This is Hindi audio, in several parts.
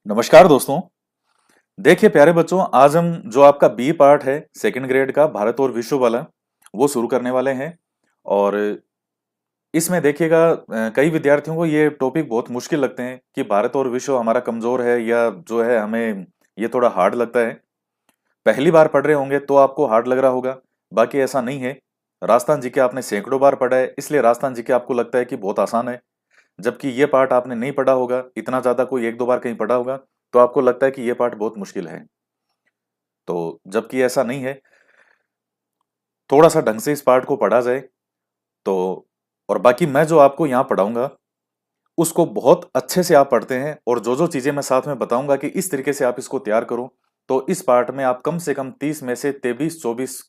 नमस्कार दोस्तों। देखिए प्यारे बच्चों, आज हम जो आपका बी पार्ट है सेकंड ग्रेड का भारत और विश्व वाला वो शुरू करने वाले हैं। और इसमें देखिएगा कई विद्यार्थियों को ये टॉपिक बहुत मुश्किल लगते हैं कि भारत और विश्व हमारा कमजोर है या जो है हमें ये थोड़ा हार्ड लगता है। पहली बार पढ़ रहे होंगे तो आपको हार्ड लग रहा होगा, बाकी ऐसा नहीं है। राजस्थान जी के आपने सैकड़ों बार पढ़ा है, इसलिए राजस्थान जी के आपको लगता है कि बहुत आसान है। जबकि ये पार्ट आपने नहीं पढ़ा होगा, इतना ज्यादा कोई एक दो बार कहीं पढ़ा होगा, तो आपको लगता है कि ये पार्ट बहुत मुश्किल है। तो जबकि ऐसा नहीं है, थोड़ा सा ढंग से इस पार्ट को पढ़ा जाए तो। और बाकी मैं जो आपको यहाँ पढ़ाऊंगा उसको बहुत अच्छे से आप पढ़ते हैं, और जो जो चीजें मैं साथ में बताऊंगा कि इस तरीके से आप इसको तैयार करो, तो इस पार्ट में आप कम से कम 30 में से 23-24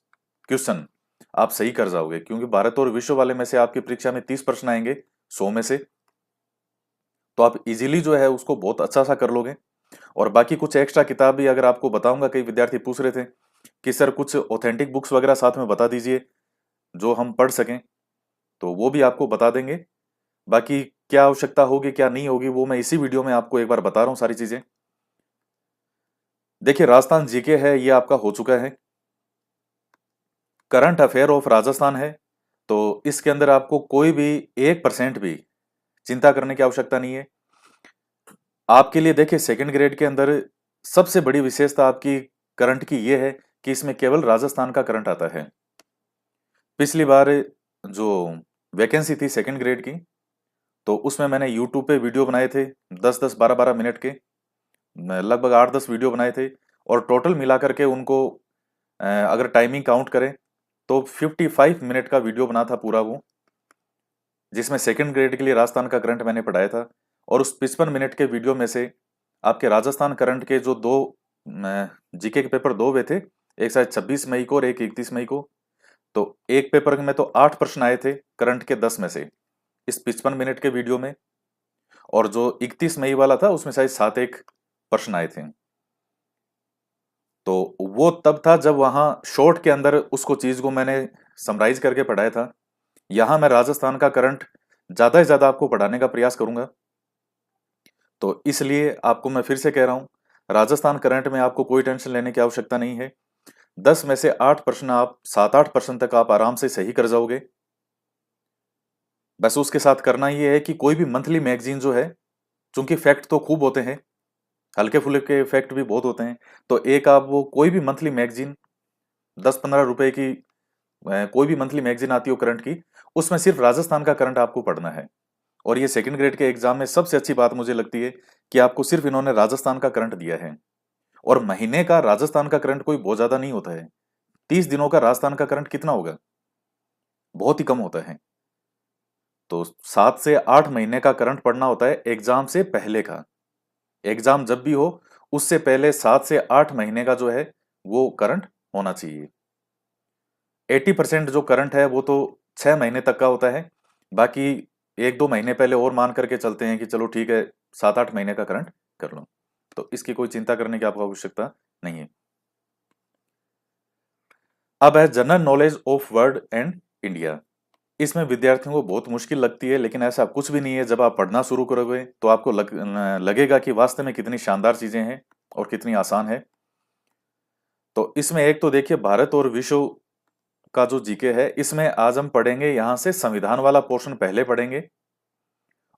क्वेश्चन आप सही कर जाओगे। क्योंकि भारत और विश्व वाले में से आपकी परीक्षा में 30 प्रश्न आएंगे 100 में से, तो आप इजीली जो है उसको बहुत अच्छा सा कर लोगे। और बाकी कुछ एक्स्ट्रा किताब भी अगर आपको बताऊंगा, कई विद्यार्थी पूछ रहे थे कि सर कुछ ऑथेंटिक बुक्स वगैरह साथ में बता दीजिए जो हम पढ़ सकें, तो वो भी आपको बता देंगे। बाकी क्या आवश्यकता होगी क्या नहीं होगी वो मैं इसी वीडियो में आपको एक बार बता रहा हूँ सारी चीजें। देखिए राजस्थान जीके है, ये आपका हो चुका है। करंट अफेयर ऑफ राजस्थान है, तो इसके अंदर आपको कोई भी 1% भी चिंता करने की आवश्यकता नहीं है। आपके लिए देखिए सेकंड ग्रेड के अंदर सबसे बड़ी विशेषता आपकी करंट की ये है कि इसमें केवल राजस्थान का करंट आता है। पिछली बार जो वैकेंसी थी सेकंड ग्रेड की, तो उसमें मैंने यूट्यूब पे वीडियो बनाए थे 10-10 12-12 मिनट के। मैं लगभग 8-10 वीडियो बनाए थे, और टोटल मिला करके उनको अगर टाइमिंग काउंट करें तो 55 मिनट का वीडियो बना था पूरा वो, जिसमें सेकंड ग्रेड के लिए राजस्थान का करंट मैंने पढ़ाया था। और उस 55 मिनट के वीडियो में से आपके राजस्थान करंट के जो दो जीके के पेपर दो हुए थे, एक शायद 26 मई को और एक 31 मई को। तो एक पेपर में तो 8 प्रश्न आए थे करंट के 10 में से इस 55 मिनट के वीडियो में। और जो 31 मई वाला था उसमें शायद 7 एक प्रश्न आए थे। तो वो तब था जब वहां शॉर्ट के अंदर उसको चीज को मैंने समराइज करके पढ़ाया था। यहां मैं राजस्थान का करंट ज्यादा से ज्यादा आपको पढ़ाने का प्रयास करूंगा। तो इसलिए आपको मैं फिर से कह रहा हूं, राजस्थान करंट में आपको कोई टेंशन लेने की आवश्यकता नहीं है। 10 में से 8 प्रश्न आप 7-8 प्रश्न तक आप आराम से सही कर जाओगे। बस उसके साथ करना ये है कि कोई भी मंथली मैगजीन जो है, चूंकि फैक्ट तो खूब होते हैं, हल्के फुल्के फैक्ट भी बहुत होते हैं, तो एक आप वो कोई भी मंथली मैगजीन 10-15 रुपए की कोई भी मंथली मैगजीन आती हो करंट की, उसमें सिर्फ राजस्थान का करंट आपको पढ़ना है। और ये सेकंड ग्रेड के एग्जाम में सबसे अच्छी बात मुझे लगती है कि आपको सिर्फ इन्होंने राजस्थान का करंट दिया है। और महीने का राजस्थान का करंट कोई बहुत ज्यादा नहीं होता है। 30 दिनों का राजस्थान का करंट कितना होगा, बहुत ही कम होता है। तो 7 से 8 महीने का करंट पढ़ना होता है एग्जाम से पहले का। एग्जाम जब भी हो उससे पहले 7 से 8 महीने का जो है वो करंट होना चाहिए। 80% जो करंट है वो तो 6 महीने तक का होता है। बाकी 1-2 महीने पहले और मान करके चलते हैं कि चलो ठीक है 7-8 महीने का करंट कर लो। तो इसकी कोई चिंता करने की आपको आवश्यकता नहीं है। अब है general knowledge of world and India. इसमें विद्यार्थियों को बहुत मुश्किल लगती है, लेकिन ऐसा कुछ भी नहीं है। जब आप पढ़ना शुरू करोगे तो आपको लगेगा कि वास्तव में कितनी शानदार चीजें हैं और कितनी आसान है। तो इसमें एक तो देखिए भारत और विश्व का जो जीके है, इसमें आज हम पढ़ेंगे यहां से संविधान वाला पोर्शन पहले पढ़ेंगे।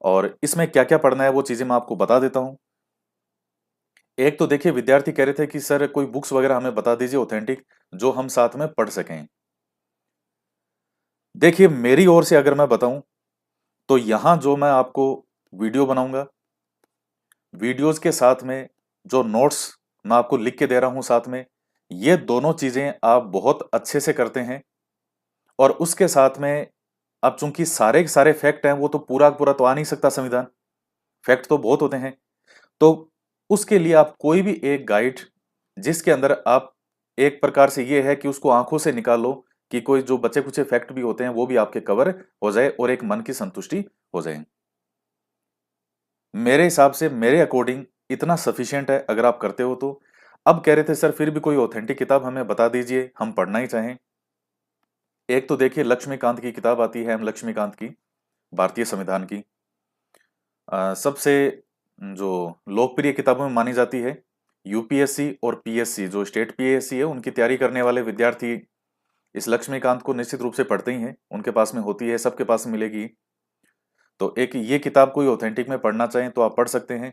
और इसमें क्या क्या पढ़ना है वो चीजें मैं आपको बता देता हूं। एक तो देखिए विद्यार्थी कह रहे थे कि सर कोई बुक्स वगैरह हमें बता दीजिए ऑथेंटिक, जो हम साथ में पढ़ सकें। देखिए मेरी ओर से अगर मैं बताऊं तो यहां जो मैं आपको वीडियो बनाऊंगा, वीडियोस के साथ में जो नोट्स मैं आपको लिख के दे रहा हूं साथ में, ये दोनों चीजें आप बहुत अच्छे से करते हैं। और उसके साथ में अब चूंकि सारे के सारे फैक्ट हैं, वो तो पूरा पूरा तो आ नहीं सकता संविधान, फैक्ट तो बहुत होते हैं। तो उसके लिए आप कोई भी एक गाइड जिसके अंदर आप एक प्रकार से ये है कि उसको आंखों से निकाल लो कि कोई जो बचे कुचे फैक्ट भी होते हैं वो भी आपके कवर हो जाए और एक मन की संतुष्टि हो जाए। मेरे हिसाब से मेरे अकॉर्डिंग इतना सफिशियंट है अगर आप करते हो तो। अब कह रहे थे सर फिर भी कोई ऑथेंटिक किताब हमें बता दीजिए, हम पढ़ना ही चाहें। एक तो देखिए लक्ष्मीकांत की किताब आती है, एम लक्ष्मीकांत की, भारतीय संविधान की। सबसे जो लोकप्रिय किताबों में मानी जाती है। यूपीएससी और पीएससी, जो स्टेट पीएससी है, उनकी तैयारी करने वाले विद्यार्थी इस लक्ष्मीकांत को निश्चित रूप से पढ़ते ही हैं, उनके पास में होती है, सबके पास मिलेगी। तो एक ये किताब कोई ऑथेंटिक में पढ़ना चाहें तो आप पढ़ सकते हैं।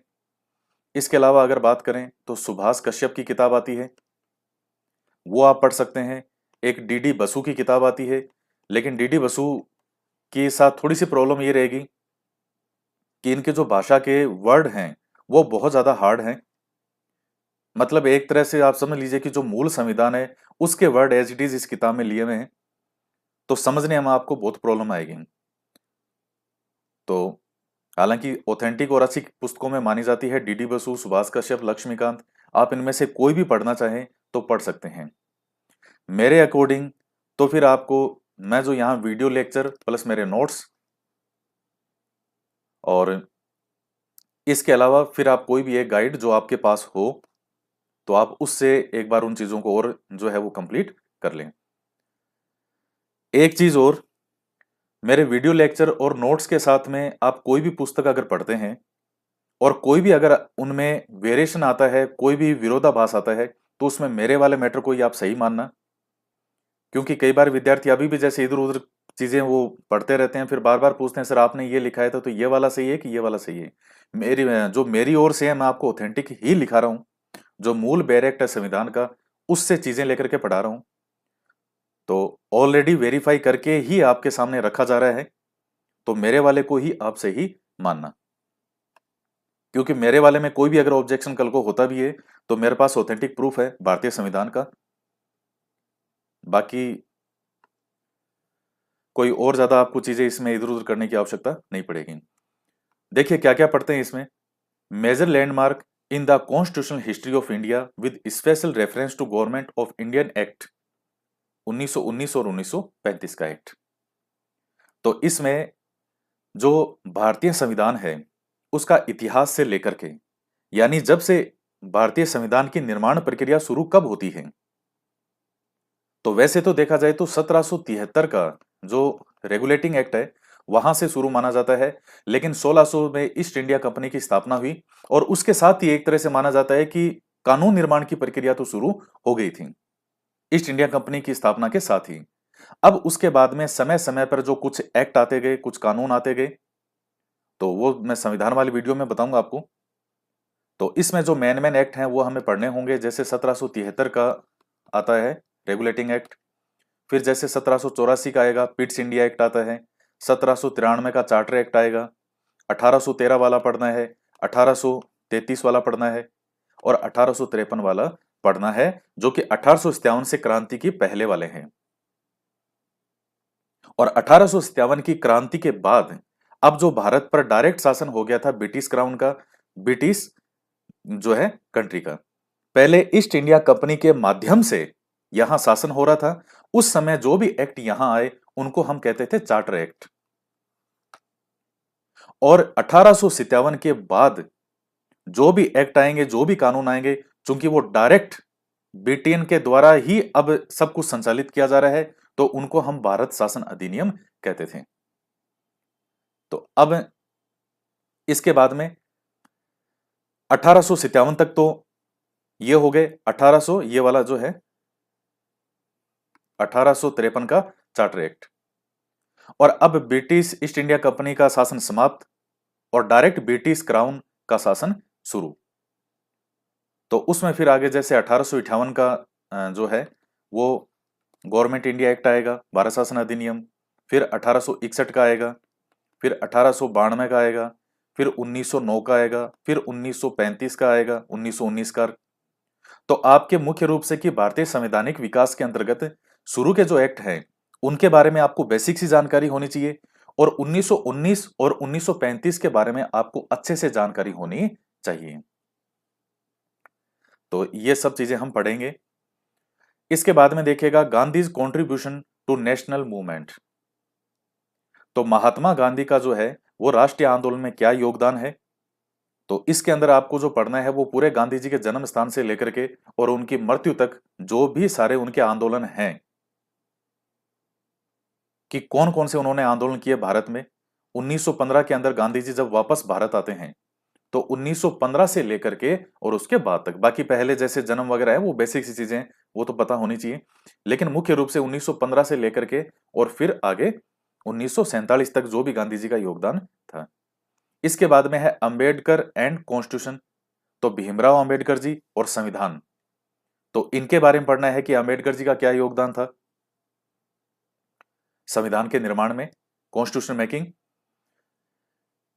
इसके अलावा अगर बात करें तो सुभाष कश्यप की किताब आती है, वो आप पढ़ सकते हैं। एक डीडी बसु की किताब आती है, लेकिन डीडी बसु के साथ थोड़ी सी प्रॉब्लम ये रहेगी कि इनके जो भाषा के वर्ड हैं वो बहुत ज्यादा हार्ड हैं। मतलब एक तरह से आप समझ लीजिए कि जो मूल संविधान है उसके वर्ड एज इट इज इस किताब में लिए हुए हैं, तो समझने में आपको बहुत प्रॉब्लम आएगी। तो हालांकि ऑथेंटिक और अच्छी पुस्तकों में मानी जाती है डीडी बसु, सुभाष कश्यप, लक्ष्मीकांत। आप इनमें से कोई भी पढ़ना चाहें तो पढ़ सकते हैं। मेरे अकॉर्डिंग तो फिर आपको मैं जो यहाँ वीडियो लेक्चर प्लस मेरे नोट्स, और इसके अलावा फिर आप कोई भी एक गाइड जो आपके पास हो तो आप उससे एक बार उन चीजों को और जो है वो कंप्लीट कर लें। एक चीज और, मेरे वीडियो लेक्चर और नोट्स के साथ में आप कोई भी पुस्तक अगर पढ़ते हैं और कोई भी अगर उनमें वेरिएशन आता है, कोई भी विरोधाभास आता है, तो उसमें मेरे वाले मैटर को ही आप सही मानना। क्योंकि कई बार विद्यार्थी अभी भी जैसे इधर उधर चीजें वो पढ़ते रहते हैं, फिर बार बार पूछते हैं सर आपने ये लिखा है था तो ये वाला सही है कि ये वाला सही है। मेरी ओर से है, मैं आपको ऑथेंटिक ही लिखा रहा हूँ, जो मूल बैरेक्ट है संविधान का, उससे चीजें लेकर के पढ़ा रहा हूँ। तो ऑलरेडी वेरीफाई करके ही आपके सामने रखा जा रहा है, तो मेरे वाले को ही आप सही मानना। क्योंकि मेरे वाले में कोई भी अगर ऑब्जेक्शन कल को होता भी है तो मेरे पास ऑथेंटिक प्रूफ है भारतीय संविधान का। बाकी कोई और ज्यादा आपको चीजें इसमें इधर उधर करने की आवश्यकता नहीं पड़ेगी। देखिए क्या क्या पढ़ते हैं इसमें। Major landmark in the constitutional history of India with special reference to government of Indian act 1919 और 1935 का एक्ट। तो इसमें जो भारतीय संविधान है उसका इतिहास से लेकर के, यानी जब से भारतीय संविधान की निर्माण प्रक्रिया शुरू कब होती है, तो वैसे तो देखा जाए तो 1773 का जो रेगुलेटिंग एक्ट है वहां से शुरू माना जाता है, लेकिन 1600 में ईस्ट इंडिया कंपनी की स्थापना हुई और उसके साथ ही एक तरह से माना जाता है कि कानून निर्माण की प्रक्रिया तो शुरू हो गई थी ईस्ट इंडिया कंपनी की स्थापना के साथ ही। अब उसके बाद में समय समय पर जो कुछ एक्ट आते गए, कुछ कानून आते गए, तो वो मैं संविधान वाली वीडियो में बताऊंगा आपको। तो इसमें जो मेन मेन एक्ट हैं वो हमें पढ़ने होंगे। जैसे 1773 का आता है रेगुलेटिंग एक्ट, फिर जैसे 1784 का आएगा पिट्स इंडिया एक्ट आता है, 1793 का चार्टर एक्ट आएगा, 1813 वाला पढ़ना है, 1833 वाला पढ़ना है और 1853 वाला पढ़ना है, जो कि 1857 से क्रांति की पहले वाले हैं। और 1857 की क्रांति के बाद अब जो भारत पर डायरेक्ट शासन हो गया था ब्रिटिश क्राउन का, ब्रिटिश जो है कंट्री का, पहले ईस्ट इंडिया कंपनी के माध्यम से यहां शासन हो रहा था। उस समय जो भी एक्ट यहां आए उनको हम कहते थे चार्टर एक्ट। और 1857 के बाद जो भी एक्ट आएंगे, जो भी कानून आएंगे, चूंकि वो डायरेक्ट ब्रिटेन के द्वारा ही अब सब कुछ संचालित किया जा रहा है, तो उनको हम भारत शासन अधिनियम कहते थे। तो अब इसके बाद में 1857 तक तो ये हो गए। 1800 ये वाला जो है 1853 का चार्टर एक्ट। और अब ब्रिटिश ईस्ट इंडिया कंपनी का शासन समाप्त और डायरेक्ट ब्रिटिश क्राउन का शासन शुरू। तो उसमें फिर आगे जैसे 1858 का जो है वो गवर्नमेंट इंडिया एक्ट आएगा, भारत शासन अधिनियम। फिर 1861 का आएगा, फिर 1892 का आएगा, फिर 1909 का आएगा, फिर 1935 का आएगा, 1919 का। तो आपके मुख्य रूप से कि भारतीय संवैधानिक विकास के अंतर्गत शुरू के जो एक्ट हैं उनके बारे में आपको बेसिक सी जानकारी होनी चाहिए, और 1919 और 1935 के बारे में आपको अच्छे से जानकारी होनी चाहिए। तो ये सब चीजें हम पढ़ेंगे। इसके बाद में देखिएगा Gandhi's contribution to national movement. तो महात्मा गांधी का जो है वो राष्ट्रीय आंदोलन में क्या योगदान है, तो इसके अंदर आपको जो पढ़ना है वो पूरे गांधी जी के जन्म स्थान से लेकर के और उनकी मृत्यु तक जो भी सारे उनके आंदोलन हैं कि कौन कौन से उन्होंने आंदोलन किए भारत में। 1915 के अंदर गांधी जी जब वापस भारत आते हैं तो 1915 से लेकर के और उसके बाद तक, बाकी पहले जैसे जन्म वगैरह है वो बेसिक सी चीजें वो तो पता होनी चाहिए, लेकिन मुख्य रूप से 1915 से लेकर के और फिर आगे 1947 तक जो भी गांधी जी का योगदान था। इसके बाद में है अंबेडकर एंड कॉन्स्टिट्यूशन, तो भीमराव अंबेडकर जी और संविधान। तो इनके बारे में पढ़ना है कि अंबेडकर जी का क्या योगदान था संविधान के निर्माण में, कॉन्स्टिट्यूशन मेकिंग।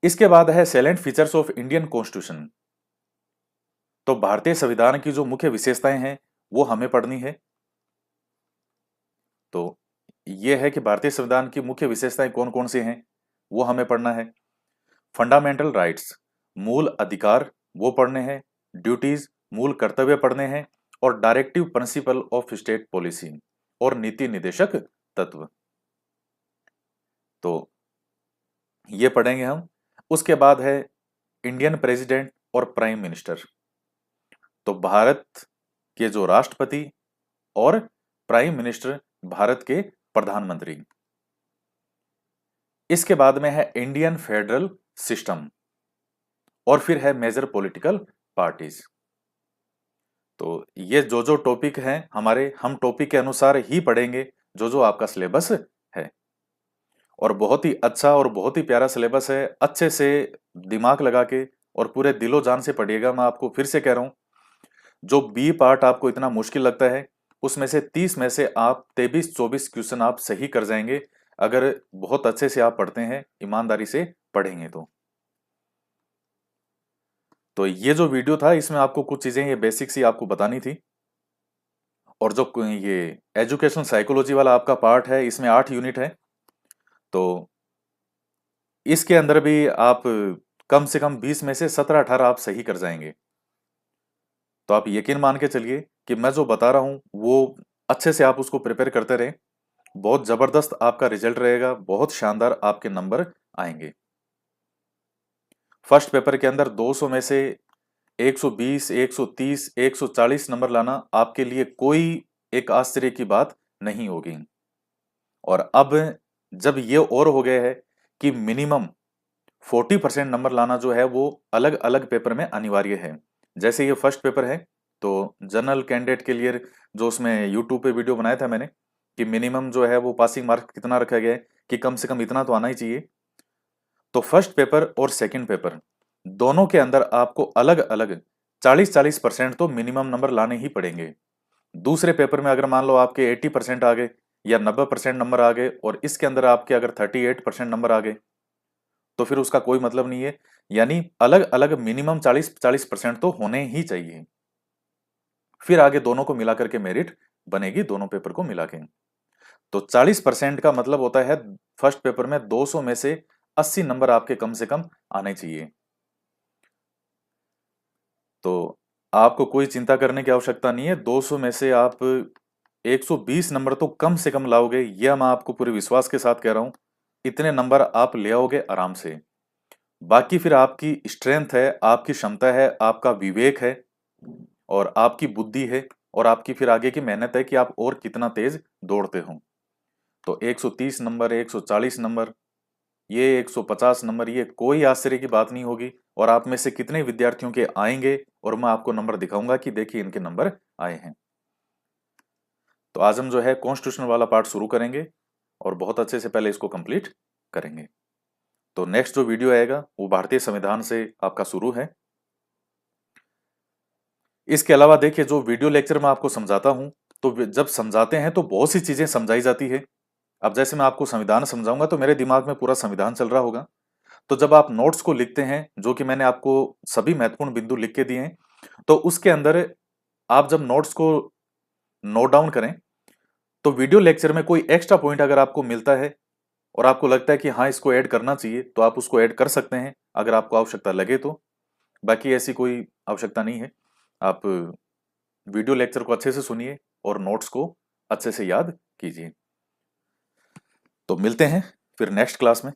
इसके बाद है सैलेंट फीचर्स ऑफ इंडियन कॉन्स्टिट्यूशन, तो भारतीय संविधान की जो मुख्य विशेषताएं हैं वो हमें पढ़नी है। तो यह है कि भारतीय संविधान की मुख्य विशेषताएं कौन कौन सी हैं वो हमें पढ़ना है। फंडामेंटल राइट्स, मूल अधिकार वो पढ़ने हैं, ड्यूटीज मूल कर्तव्य पढ़ने हैं, और directive principle of state policy और नीति निदेशक तत्व, तो ये पढ़ेंगे हम। उसके बाद है इंडियन प्रेसिडेंट और प्राइम मिनिस्टर, तो भारत के जो राष्ट्रपति और प्राइम मिनिस्टर भारत के प्रधानमंत्री। इसके बाद में है इंडियन फेडरल सिस्टम, और फिर है मेजर पॉलिटिकल पार्टीज। तो ये जो जो टॉपिक हैं हमारे, हम टॉपिक के अनुसार ही पढ़ेंगे जो जो आपका सिलेबस है, और बहुत ही अच्छा और बहुत ही प्यारा सिलेबस है। अच्छे से दिमाग लगा के और पूरे दिलो जान से पढ़िएगा। मैं आपको फिर से कह रहा हूं, जो बी पार्ट आपको इतना मुश्किल लगता है उसमें से 30 में से आप 23-24 क्वेश्चन आप सही कर जाएंगे, अगर बहुत अच्छे से आप पढ़ते हैं, ईमानदारी से पढ़ेंगे तो ये जो वीडियो था इसमें आपको कुछ चीजें ये बेसिक सी आपको बतानी थी। और जो ये एजुकेशन साइकोलॉजी वाला आपका पार्ट है इसमें 8 यूनिट है, तो इसके अंदर भी आप कम से कम 20 में से 17-18 आप सही कर जाएंगे। तो आप यकीन मान के चलिए कि मैं जो बता रहा हूं वो अच्छे से आप उसको प्रिपेयर करते रहें, बहुत जबरदस्त आपका रिजल्ट रहेगा, बहुत शानदार आपके नंबर आएंगे। फर्स्ट पेपर के अंदर 200 में से 120, 130, 140 नंबर लाना आपके लिए कोई एक आश्चर्य की बात नहीं होगी। और अब जब ये और हो गया है कि मिनिमम 40% नंबर लाना जो है वो अलग अलग पेपर में अनिवार्य है। जैसे ये फर्स्ट पेपर है तो जनरल कैंडिडेट के लिए जो उसमें यूट्यूब पे वीडियो बनाया था मैंने कि मिनिमम जो है वो पासिंग मार्क कितना रखा गया है कि कम से कम इतना तो आना ही चाहिए। तो फर्स्ट पेपर और सेकंड पेपर दोनों के अंदर आपको अलग अलग 40-40% तो मिनिमम नंबर लाने ही पड़ेंगे। दूसरे पेपर में अगर मान लो आपके 80% आ गए या 90% नंबर आ गए और इसके अंदर आपके अगर 38% नंबर आ गए तो फिर उसका कोई मतलब नहीं है। यानी अलग अलग मिनिमम 40-40% तो होने ही चाहिए, फिर आगे दोनों को मिलाकर के मेरिट बनेगी, दोनों पेपर को मिला के। तो 40% का मतलब होता है फर्स्ट पेपर में 200 में से 80 नंबर आपके कम से कम आने चाहिए। तो आपको कोई चिंता करने की आवश्यकता नहीं है, 200 में से आप 120 नंबर तो कम से कम लाओगे, यह मैं आपको पूरे विश्वास के साथ कह रहा हूं। इतने नंबर आप ले आओगे आराम से। बाकी फिर आपकी स्ट्रेंथ है, आपकी क्षमता है, आपका विवेक है और आपकी बुद्धि है और आपकी फिर आगे की मेहनत है कि आप और कितना तेज दौड़ते हो। तो 130 नंबर, 140 नंबर, ये 150 नंबर, ये कोई आश्चर्य की बात नहीं होगी। और आप में से कितने विद्यार्थियों के आएंगे और मैं आपको नंबर दिखाऊंगा कि देखिए इनके नंबर आए हैं। तो आज हम जो है कॉन्स्टिट्यूशन वाला पार्ट शुरू करेंगे और बहुत अच्छे से पहले इसको कंप्लीट करेंगे। तो नेक्स्ट जो वीडियो आएगा वो भारतीय संविधान से आपका शुरू है। इसके अलावा देखिए जो वीडियो लेक्चर में आपको समझाता हूं तो जब समझाते हैं तो बहुत सी चीजें समझाई जाती है। अब जैसे मैं आपको संविधान समझाऊंगा तो मेरे दिमाग में पूरा संविधान चल रहा होगा। तो जब आप नोट्स को लिखते हैं, जो कि मैंने आपको सभी महत्वपूर्ण बिंदु लिख के दिए हैं, तो उसके अंदर आप जब नोट्स को नोट डाउन करें तो वीडियो लेक्चर में कोई एक्स्ट्रा पॉइंट अगर आपको मिलता है और आपको लगता है कि हाँ इसको ऐड करना चाहिए तो आप उसको ऐड कर सकते हैं अगर आपको आवश्यकता लगे तो। बाकी ऐसी कोई आवश्यकता नहीं है। आप वीडियो लेक्चर को अच्छे से सुनिए और नोट्स को अच्छे से याद कीजिए। तो मिलते हैं फिर नेक्स्ट क्लास में।